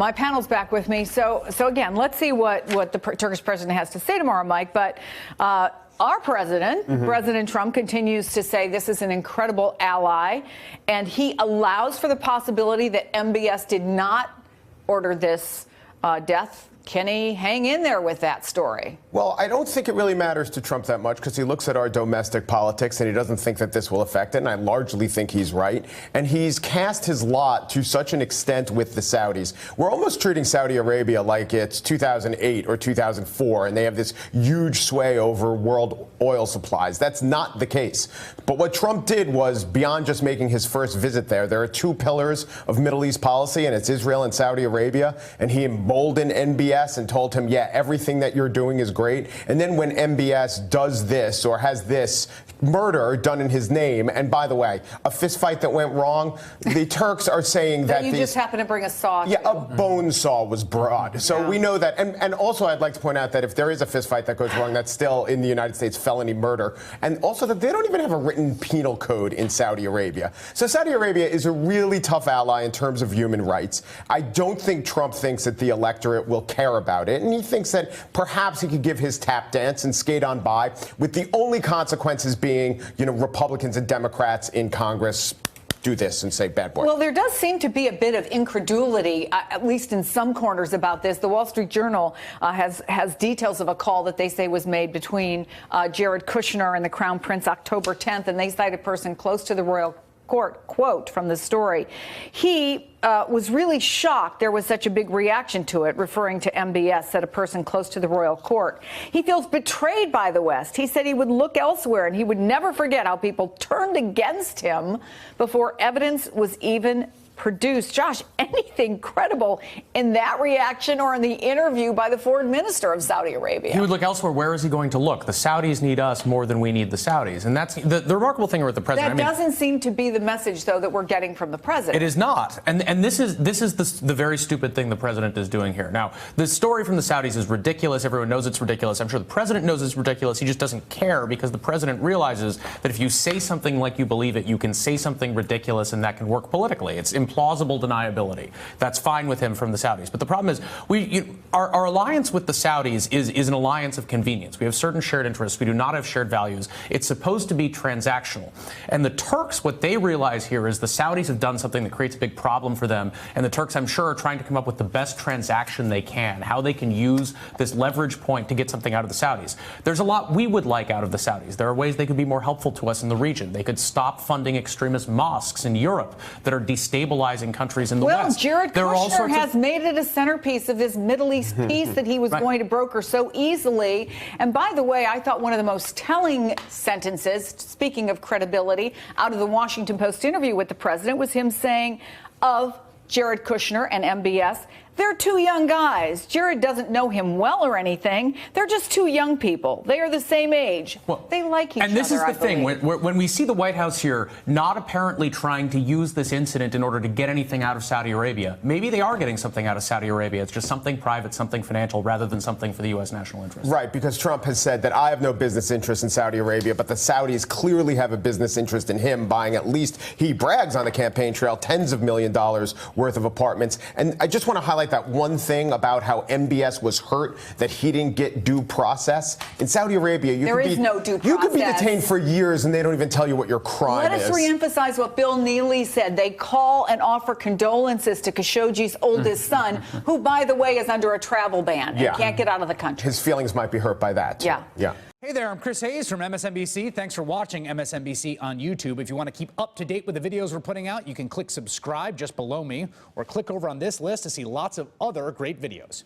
My panel's back with me. So again, let's see what the Turkish president has to say tomorrow, Mike. But our president, President Trump, continues to say this is an incredible ally, and he allows for the possibility that MBS did not order this death. Can he hang in there with that story? Well, I don't think it really matters to Trump that much because he looks at our domestic politics and he doesn't think that this will affect it. And I largely think he's right. And he's cast his lot to such an extent with the Saudis. We're almost treating Saudi Arabia like it's 2008 or 2004 and they have this huge sway over world oil supplies. That's not the case. But what Trump did was, beyond just making his first visit there are two pillars of Middle East policy, and it's Israel and Saudi Arabia. And he emboldened MBS and told him, yeah, everything that you're doing is great. And then when MBS does this or has this murder done in his name, and by the way, a fist fight that went wrong, the Turks are saying that you just happen to bring a saw. Yeah, a bone saw was brought. So we know that. And also I'd like to point out that if there is a fist fight that goes wrong, that's still in the United States felony murder. And also that they don't even have a written penal code in Saudi Arabia. So Saudi Arabia is a really tough ally in terms of human rights. I don't think Trump thinks that the electorate will care about it. And he thinks that perhaps he could give his tap dance and skate on by, with the only consequences being, Republicans and Democrats in Congress do this and say bad boy. Well, there does seem to be a bit of incredulity, at least in some corners, about this. The Wall Street Journal has details of a call that they say was made between Jared Kushner and the Crown Prince October 10th, and they cite a person close to the royal court. Quote from the story: he was really shocked there was such a big reaction to it, referring to MBS, said a person close to the royal court. He feels betrayed by the West. He said he would look elsewhere and he would never forget how people turned against him before evidence was even produced. Josh, anything credible in that reaction or in the interview by the foreign minister of Saudi Arabia? He would look elsewhere. Where is he going to look? The Saudis need us more than we need the Saudis. And that's the remarkable thing with the president. That doesn't seem to be the message, though, that we're getting from the president. It is not. And this is the very stupid thing the president is doing here. Now, the story from the Saudis is ridiculous. Everyone knows it's ridiculous. I'm sure the president knows it's ridiculous. He just doesn't care because the president realizes that if you say something like you believe it, you can say something ridiculous and that can work politically. It's implausible deniability. That's fine with him from the Saudis. But the problem is our alliance with the Saudis is an alliance of convenience. We have certain shared interests. We do not have shared values. It's supposed to be transactional. And the Turks, what they realize here is the Saudis have done something that creates a big problem for them. And the Turks, I'm sure, are trying to come up with the best transaction they can, how they can use this leverage point to get something out of the Saudis. There's a lot we would like out of the Saudis. There are ways they could be more helpful to us in the region. They could stop funding extremist mosques in Europe that are destabilizing countries in the West. Well, Jared Kushner has made it a centerpiece of this Middle East peace that he was going to broker so easily. And by the way, I thought one of the most telling sentences, speaking of credibility, out of the Washington Post interview with the president was him saying of Jared Kushner and MBS, they're two young guys. Jared doesn't know him well or anything. They're just two young people. They are the same age. Well, they like each other. And this is the thing. When we see the White House here not apparently trying to use this incident in order to get anything out of Saudi Arabia, maybe they are getting something out of Saudi Arabia. It's just something private, something financial, rather than something for the U.S. national interest. Right, because Trump has said that I have no business interest in Saudi Arabia, but the Saudis clearly have a business interest in him buying, at least he brags on the campaign trail, tens of $millions worth of apartments. And I just want to highlight that one thing about how MBS was hurt, that he didn't get due process. In Saudi Arabia, there is no due process. You could be detained for years and they don't even tell you what your crime is. Let us reemphasize what Bill Neely said. They call and offer condolences to Khashoggi's oldest son, who, by the way, is under a travel ban and can't get out of the country. His feelings might be hurt by that. Yeah. Hey there, I'm Chris Hayes from MSNBC. Thanks for watching MSNBC on YouTube. If you want to keep up to date with the videos we're putting out, you can click subscribe just below me or click over on this list to see lots of other great videos.